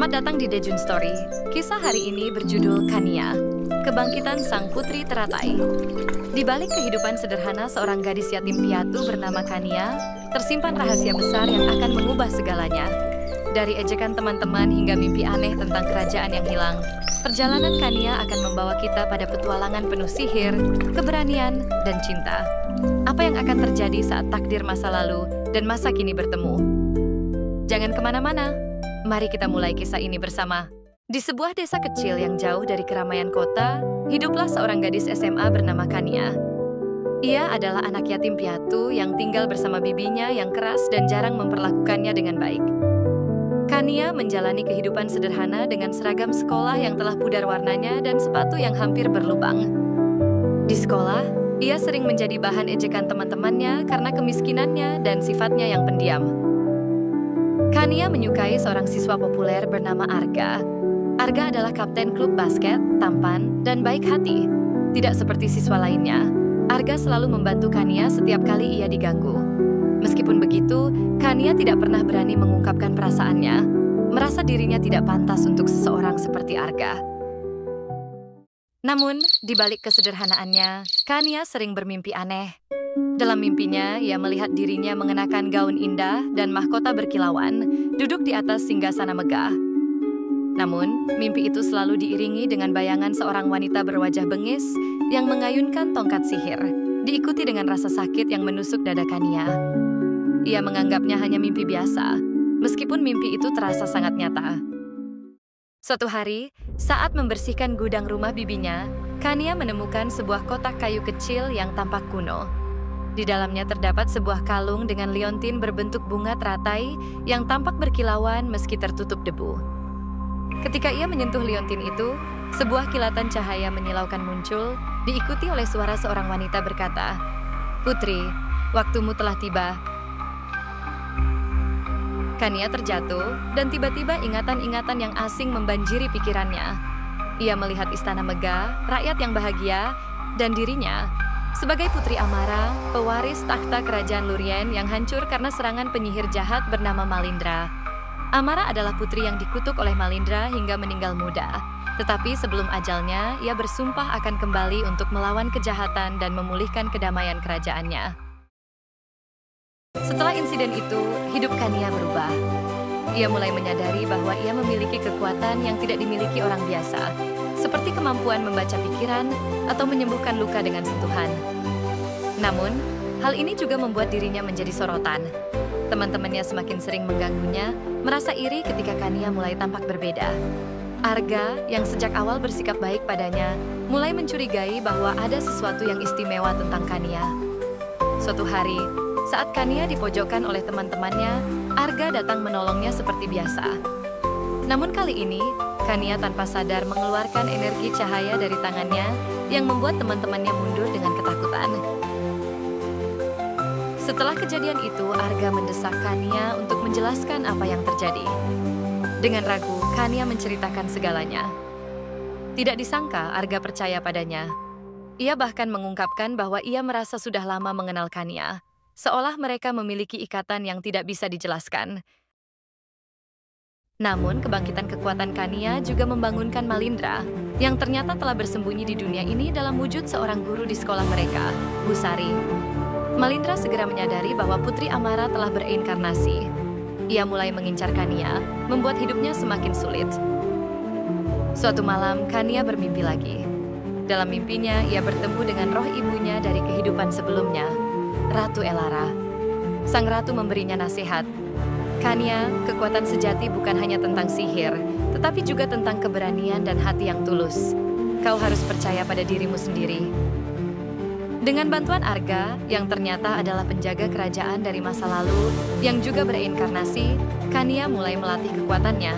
Selamat datang di Dejun Story. Kisah hari ini berjudul Kania, Kebangkitan Sang Putri Teratai. Di balik kehidupan sederhana seorang gadis yatim piatu bernama Kania, tersimpan rahasia besar yang akan mengubah segalanya. Dari ejekan teman-teman hingga mimpi aneh tentang kerajaan yang hilang, perjalanan Kania akan membawa kita pada petualangan penuh sihir, keberanian, dan cinta. Apa yang akan terjadi saat takdir masa lalu dan masa kini bertemu? Jangan kemana-mana. Mari kita mulai kisah ini bersama. Di sebuah desa kecil yang jauh dari keramaian kota, hiduplah seorang gadis SMA bernama Kania. Ia adalah anak yatim piatu yang tinggal bersama bibinya yang keras dan jarang memperlakukannya dengan baik. Kania menjalani kehidupan sederhana dengan seragam sekolah yang telah pudar warnanya dan sepatu yang hampir berlubang. Di sekolah, ia sering menjadi bahan ejekan teman-temannya karena kemiskinannya dan sifatnya yang pendiam. Kania menyukai seorang siswa populer bernama Arga. Arga adalah kapten klub basket, tampan, dan baik hati. Tidak seperti siswa lainnya, Arga selalu membantu Kania setiap kali ia diganggu. Meskipun begitu, Kania tidak pernah berani mengungkapkan perasaannya, merasa dirinya tidak pantas untuk seseorang seperti Arga. Namun, di balik kesederhanaannya, Kania sering bermimpi aneh. Dalam mimpinya, ia melihat dirinya mengenakan gaun indah dan mahkota berkilauan, duduk di atas singgasana megah. Namun, mimpi itu selalu diiringi dengan bayangan seorang wanita berwajah bengis yang mengayunkan tongkat sihir, diikuti dengan rasa sakit yang menusuk dada Kania. Ia menganggapnya hanya mimpi biasa, meskipun mimpi itu terasa sangat nyata. Suatu hari, saat membersihkan gudang rumah bibinya, Kania menemukan sebuah kotak kayu kecil yang tampak kuno. Di dalamnya terdapat sebuah kalung dengan liontin berbentuk bunga teratai yang tampak berkilauan meski tertutup debu. Ketika ia menyentuh liontin itu, sebuah kilatan cahaya menyilaukan muncul, diikuti oleh suara seorang wanita berkata, "Putri, waktumu telah tiba." Kania terjatuh, dan tiba-tiba ingatan-ingatan yang asing membanjiri pikirannya. Ia melihat istana megah, rakyat yang bahagia, dan dirinya sebagai Putri Amara, pewaris takhta kerajaan Lurien yang hancur karena serangan penyihir jahat bernama Malindra. Amara adalah putri yang dikutuk oleh Malindra hingga meninggal muda. Tetapi sebelum ajalnya, ia bersumpah akan kembali untuk melawan kejahatan dan memulihkan kedamaian kerajaannya. Setelah insiden itu, hidup Kania berubah. Ia mulai menyadari bahwa ia memiliki kekuatan yang tidak dimiliki orang biasa, seperti kemampuan membaca pikiran atau menyembuhkan luka dengan sentuhan. Namun, hal ini juga membuat dirinya menjadi sorotan. Teman-temannya semakin sering mengganggunya, merasa iri ketika Kania mulai tampak berbeda. Arga, yang sejak awal bersikap baik padanya, mulai mencurigai bahwa ada sesuatu yang istimewa tentang Kania. Suatu hari, saat Kania dipojokkan oleh teman-temannya, Arga datang menolongnya seperti biasa. Namun kali ini, Kania tanpa sadar mengeluarkan energi cahaya dari tangannya yang membuat teman-temannya mundur dengan ketakutan. Setelah kejadian itu, Arga mendesak Kania untuk menjelaskan apa yang terjadi. Dengan ragu, Kania menceritakan segalanya. Tidak disangka Arga percaya padanya. Ia bahkan mengungkapkan bahwa ia merasa sudah lama mengenal Kania, seolah mereka memiliki ikatan yang tidak bisa dijelaskan. Namun, kebangkitan kekuatan Kania juga membangunkan Malindra, yang ternyata telah bersembunyi di dunia ini dalam wujud seorang guru di sekolah mereka, Bu Sari. Malindra segera menyadari bahwa Putri Amara telah bereinkarnasi. Ia mulai mengincar Kania, membuat hidupnya semakin sulit. Suatu malam, Kania bermimpi lagi. Dalam mimpinya, ia bertemu dengan roh ibunya dari kehidupan sebelumnya, Ratu Elara. Sang ratu memberinya nasihat. Kania, kekuatan sejati bukan hanya tentang sihir, tetapi juga tentang keberanian dan hati yang tulus. Kau harus percaya pada dirimu sendiri. Dengan bantuan Arga, yang ternyata adalah penjaga kerajaan dari masa lalu, yang juga bereinkarnasi, Kania mulai melatih kekuatannya.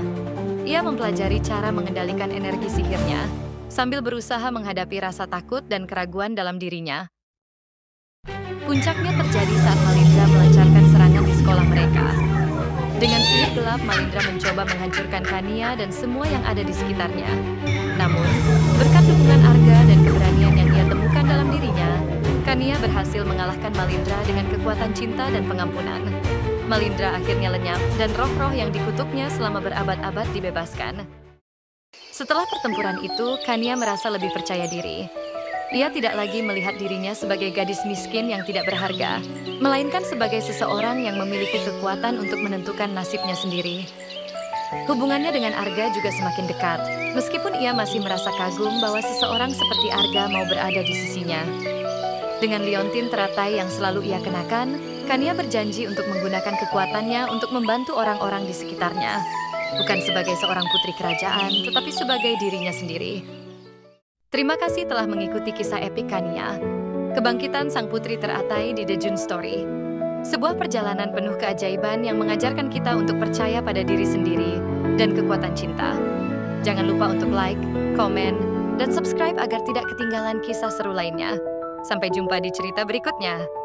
Ia mempelajari cara mengendalikan energi sihirnya, sambil berusaha menghadapi rasa takut dan keraguan dalam dirinya. Puncaknya terjadi saat Malindra melancarkan serangan di sekolah mereka. Dengan sihir gelap, Malindra mencoba menghancurkan Kania dan semua yang ada di sekitarnya. Namun, berkat dukungan Arga dan keberanian yang ia temukan dalam dirinya, Kania berhasil mengalahkan Malindra dengan kekuatan cinta dan pengampunan. Malindra akhirnya lenyap dan roh-roh yang dikutuknya selama berabad-abad dibebaskan. Setelah pertempuran itu, Khania merasa lebih percaya diri. Dia tidak lagi melihat dirinya sebagai gadis miskin yang tidak berharga, melainkan sebagai seseorang yang memiliki kekuatan untuk menentukan nasibnya sendiri. Hubungannya dengan Arga juga semakin dekat, meskipun ia masih merasa kagum bahwa seseorang seperti Arga mau berada di sisinya. Dengan liontin teratai yang selalu ia kenakan, Khania berjanji untuk menggunakan kekuatannya untuk membantu orang-orang di sekitarnya. Bukan sebagai seorang putri kerajaan, tetapi sebagai dirinya sendiri. Terima kasih telah mengikuti kisah epik Khania, Kebangkitan Sang Putri Teratai di The June Story. Sebuah perjalanan penuh keajaiban yang mengajarkan kita untuk percaya pada diri sendiri dan kekuatan cinta. Jangan lupa untuk like, komen, dan subscribe agar tidak ketinggalan kisah seru lainnya. Sampai jumpa di cerita berikutnya.